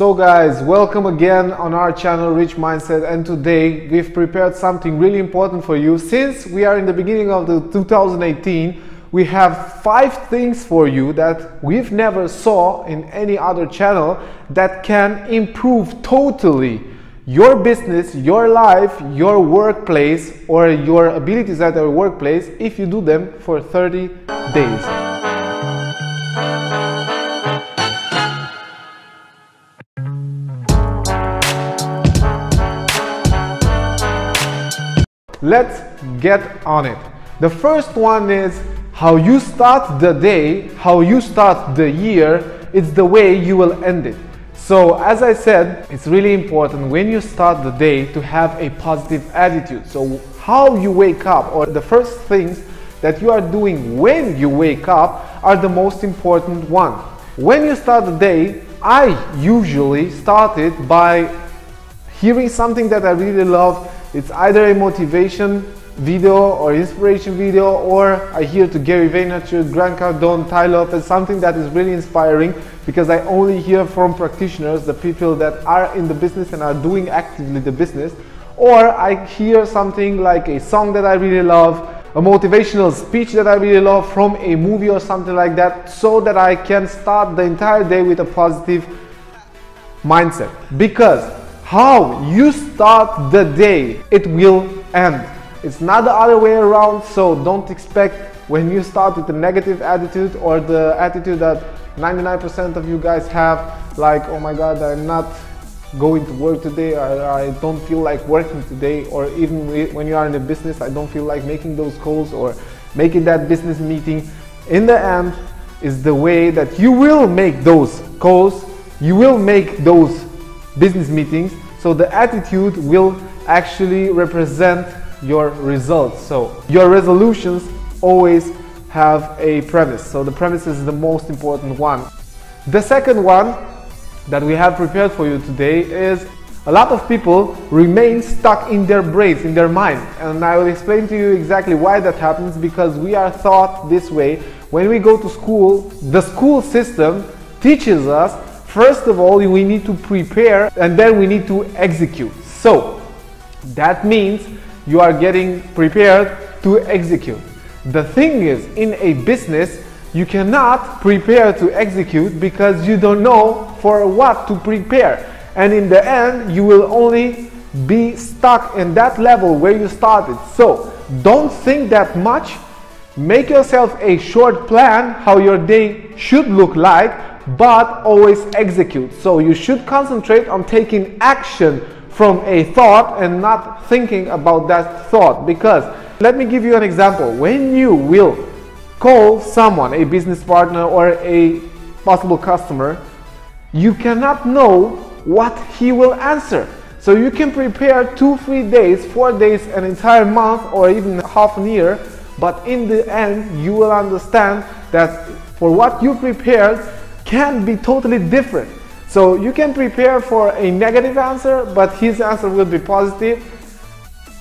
So guys, welcome again on our channel Rich Mindset, and today we've prepared something really important for you. Since we are in the beginning of the 2018, we have 5 things for you that we've never saw in any other channel that can improve totally your business, your life, your workplace, or your abilities at your workplace if you do them for 30 days. Let's get on it. The first one is how you start the day, how you start the year. It's the way you will end it. So as I said, it's really important when you start the day to have a positive attitude. So how you wake up, or the first things that you are doing when you wake up, are the most important one. When you start the day, I usually start it by hearing something that I really love. It's either a motivation video or inspiration video, or I hear to Gary Vaynerchuk, Grant Cardone, Tai Lopez, something that is really inspiring, because I only hear from practitioners, the people that are in the business and are doing actively the business. Or I hear something like a song that I really love, a motivational speech that I really love from a movie or something like that, so that I can start the entire day with a positive mindset. Because how you start the day, it will end. It's not the other way around. So don't expect when you start with a negative attitude, or the attitude that 99% of you guys have, like, oh my god, I'm not going to work today, or I don't feel like working today, or even when you are in a business, I don't feel like making those calls or making that business meeting. In the end, is the way that you will make those calls, you will make those business meetings. So the attitude will actually represent your results. So your resolutions always have a premise. So the premise is the most important one. The second one that we have prepared for you today is a lot of people remain stuck in their brains, in their mind. And I will explain to you exactly why that happens, because we are taught this way. When we go to school, the school system teaches us, first of all, we need to prepare, and then we need to execute. So that means you are getting prepared to execute. The thing is, in a business, you cannot prepare to execute because you don't know for what to prepare. And in the end, you will only be stuck in that level where you started. So don't think that much. Make yourself a short plan how your day should look like, but always execute. So you should concentrate on taking action from a thought and not thinking about that thought. Because let me give you an example. When you will call someone, a business partner or a possible customer, you cannot know what he will answer. So you can prepare 2-3 days, 4 days, an entire month, or even half a year, but in the end you will understand that for what you prepared can be totally different. So you can prepare for a negative answer, but his answer will be positive.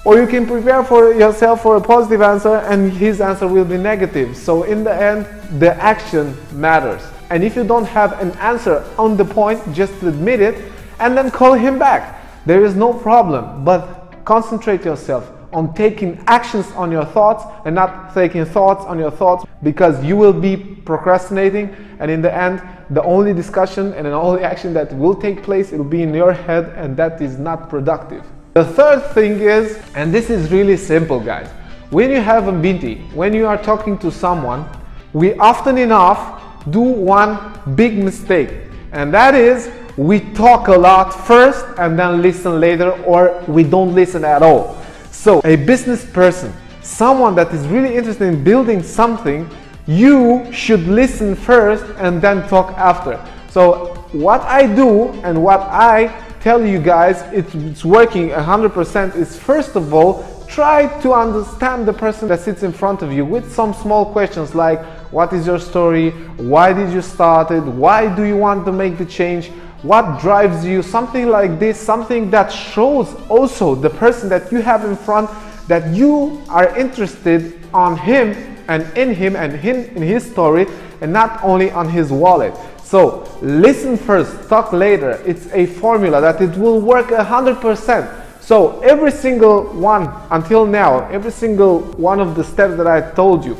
Or you can prepare for yourself for a positive answer and his answer will be negative. So in the end, the action matters. And if you don't have an answer on the point, just admit it and then call him back. There is no problem, but concentrate yourself on taking actions on your thoughts and not taking thoughts on your thoughts, because you will be procrastinating, and in the end, the only discussion and the only action that will take place, it will be in your head, and that is not productive. The third thing is, and this is really simple guys, when you have a meeting, when you are talking to someone, we often enough do one big mistake, and that is we talk a lot first and then listen later, or we don't listen at all. So a business person, someone that is really interested in building something, you should listen first and then talk after. So what I do and what I tell you guys, it's working 100%, is first of all, try to understand the person that sits in front of you with some small questions like, what is your story? Why did you start it? Why do you want to make the change? What drives you? Something like this, something that shows also the person that you have in front that you are interested on him and in him and in his story, and not only on his wallet. So listen first, talk later. It's a formula that it will work 100%. So every single one until now, every single one of the steps that I told you.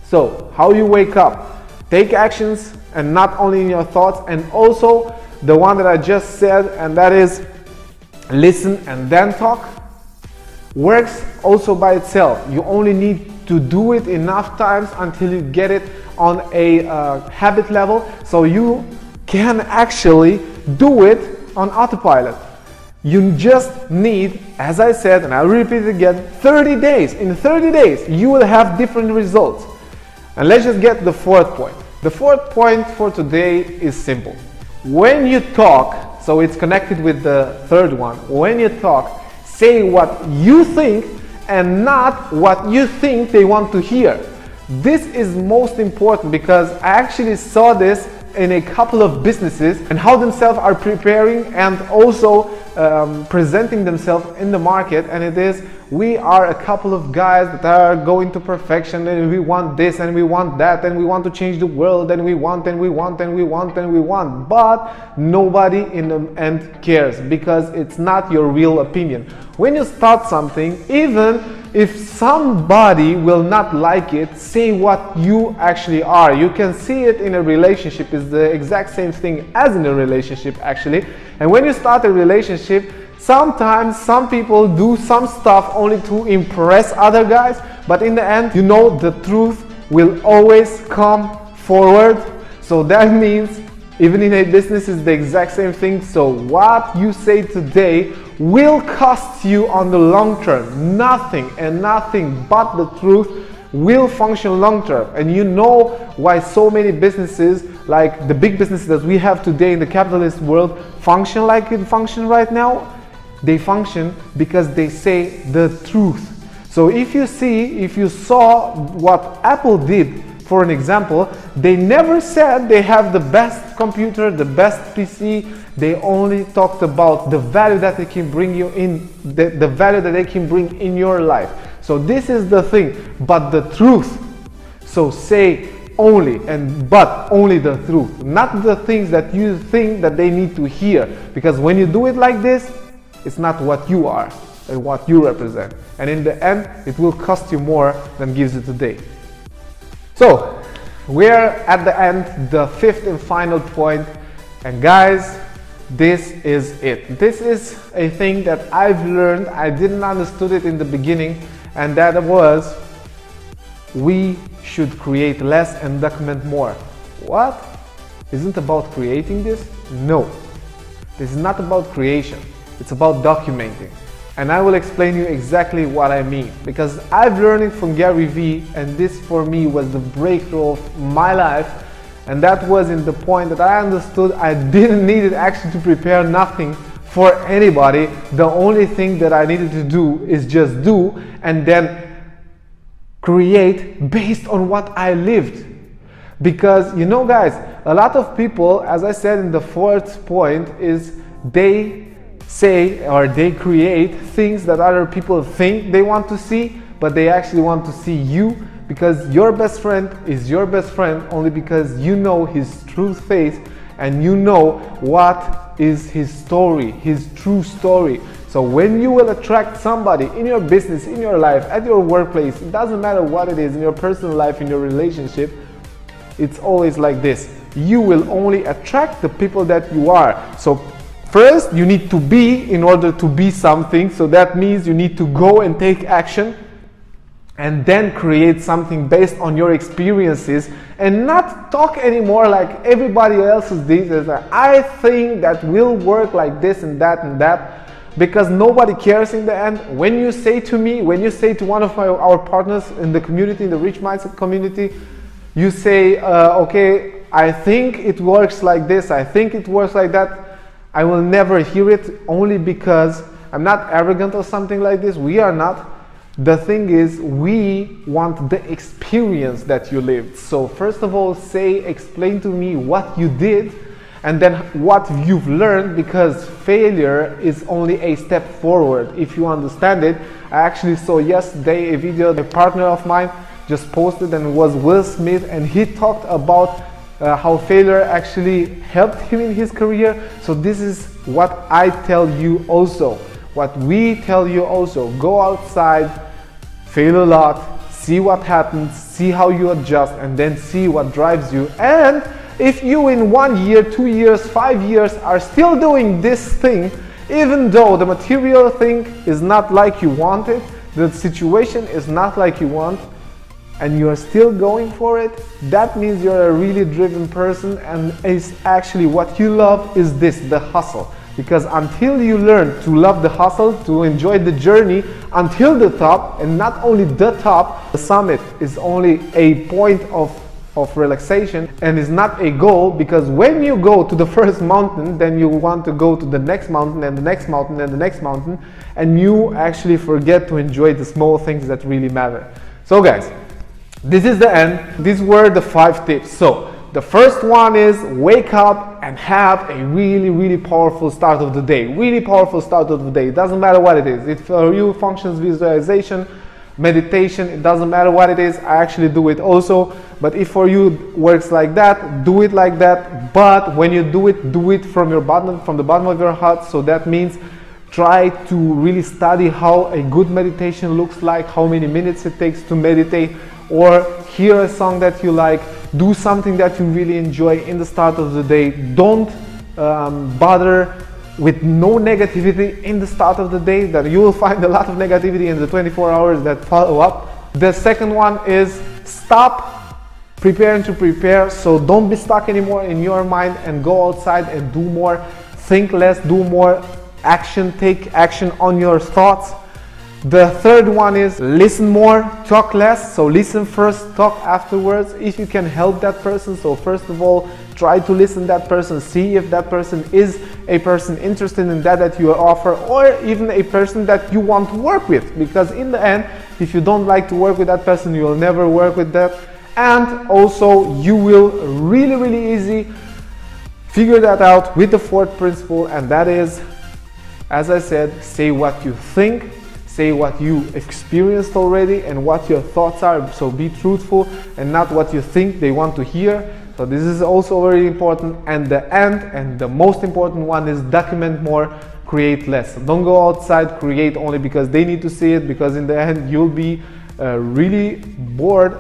So how you wake up, take actions, and not only in your thoughts, and also the one that I just said, and that is listen and then talk, works also by itself. You only need to do it enough times until you get it on a habit level, so you can actually do it on autopilot. You just need, as I said, and I'll repeat it again, 30 days. In 30 days, you will have different results. And let's just get the fourth point. The fourth point for today is simple. When you talk, so it's connected with the third one, when you talk, say what you think and not what you think they want to hear. This is most important because I actually saw this in a couple of businesses and how themselves are preparing and also presenting themselves in the market, and it is, we are a couple of guys that are going to perfection, and we want this and we want that, and we want to change the world, and we want and we want and we want and we want, but nobody in the end cares because it's not your real opinion. When you start something, even if somebody will not like it, say what you actually are. You can see it in a relationship. It's the exact same thing as in a relationship actually. And when you start a relationship, sometimes some people do some stuff only to impress other guys, but in the end, you know, the truth will always come forward. So that means even in a business is the exact same thing. So what you say today will cost you on the long term. Nothing and nothing but the truth will function long term. And you know why so many businesses, like the big businesses that we have today in the capitalist world, function like it function right now? They function because they say the truth. So if you saw what Apple did, for an example, they never said they have the best computer, the best PC. They only talked about the value that they can bring you in, the value that they can bring in your life. So this is the thing, but the truth. So say only but only the truth, not the things that you think that they need to hear. Because when you do it like this, it's not what you are and what you represent. And in the end, it will cost you more than gives you today. So we're at the end, the fifth and final point, and guys, this is it. This is a thing that I've learned. I didn't understood it in the beginning, and that was, we should create less and document more. What? Isn't about creating this? No, this is not about creation. It's about documenting. And I will explain you exactly what I mean, because I've learned it from Gary Vee, and this for me was the breakthrough of my life. And that was in the point that I understood I didn't need it actually to prepare nothing for anybody. The only thing that I needed to do is just do, and then create based on what I lived. Because you know guys, a lot of people, as I said in the fourth point, is they say or they create things that other people think they want to see, but they actually want to see you, because your best friend is your best friend only because you know his true face and you know what is his story, his true story. So when you will attract somebody in your business, in your life, at your workplace, it doesn't matter what it is, in your personal life, in your relationship, it's always like this. You will only attract the people that you are. So first, you need to be in order to be something. So that means you need to go and take action, and then create something based on your experiences, and not talk anymore like everybody else's did. I think that will work like this and that and that, because nobody cares in the end. When you say to me, when you say to one of our partners in the community, in the Rich Mindset community, you say, okay, I think it works like this, I think it works like that, I will never hear it, only because I'm not arrogant or something like this. We are not. The thing is, we want the experience that you lived. So first of all, explain to me what you did, and then what you've learned, because failure is only a step forward if you understand it. I actually saw yesterday a video a partner of mine just posted, and it was Will Smith, and he talked about how failure actually helped him in his career. So this is what I tell you also, what we tell you also. Go outside, fail a lot, see what happens, see how you adjust, and then see what drives you. And if you in 1 year, 2 years, 5 years are still doing this thing, even though the material thing is not like you want it, the situation is not like you want, and you are still going for it, that means you're a really driven person, and is actually what you love is this, the hustle. Because until you learn to love the hustle, to enjoy the journey until the top, and not only the top, the summit is only a point of relaxation and is not a goal, because when you go to the first mountain, then you want to go to the next mountain and the next mountain and the next mountain, and you actually forget to enjoy the small things that really matter. So guys, this is the end. These were the 5 tips. So the first one is wake up and have a really powerful start of the day. Really powerful start of the day. It doesn't matter what it is. If for you functions visualization, meditation, it doesn't matter what it is. I actually do it also. But if for you works like that, do it like that. But when you do it from the bottom of your heart. So that means try to really study how a good meditation looks like, how many minutes it takes to meditate, or hear a song that you like, do something that you really enjoy in the start of the day. Don't bother with no negativity in the start of the day, that you will find a lot of negativity in the 24 hours that follow up. The second one is stop preparing to prepare. So don't be stuck anymore in your mind, and go outside and do more. Think less, do more. Action, take action on your thoughts. The third one is listen more, talk less. So listen first, talk afterwards. If you can help that person, so first of all, try to listen to that person, see if that person is a person interested in that you offer, or even a person that you want to work with. Because in the end, if you don't like to work with that person, you will never work with that. And also you will really easy figure that out with the 4th principle, and that is, as I said, say what you think. Say what you experienced already and what your thoughts are. So be truthful and not what you think they want to hear. So this is also very important. And the end, and the most important one, is document more, create less. So don't go outside, create only because they need to see it, because in the end you'll be really bored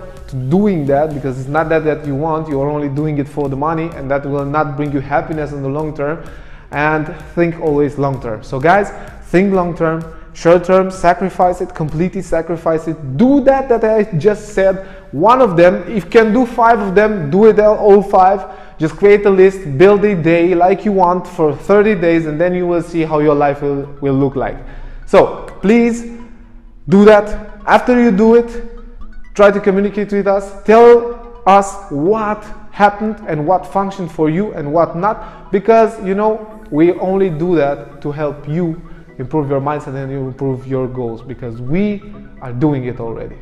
doing that, because it's not that you want, you're only doing it for the money, and that will not bring you happiness in the long term. And think always long term. So guys, think long term. Short term, sacrifice it, completely sacrifice it. Do that I just said. One of them, if you can do 5 of them, do it all 5. Just create a list, build a day like you want for 30 days, and then you will see how your life will look like. So please do that. After you do it, try to communicate with us. Tell us what happened and what functioned for you and what not, because you know, we only do that to help you improve your mindset and you improve your goals, because we are doing it already.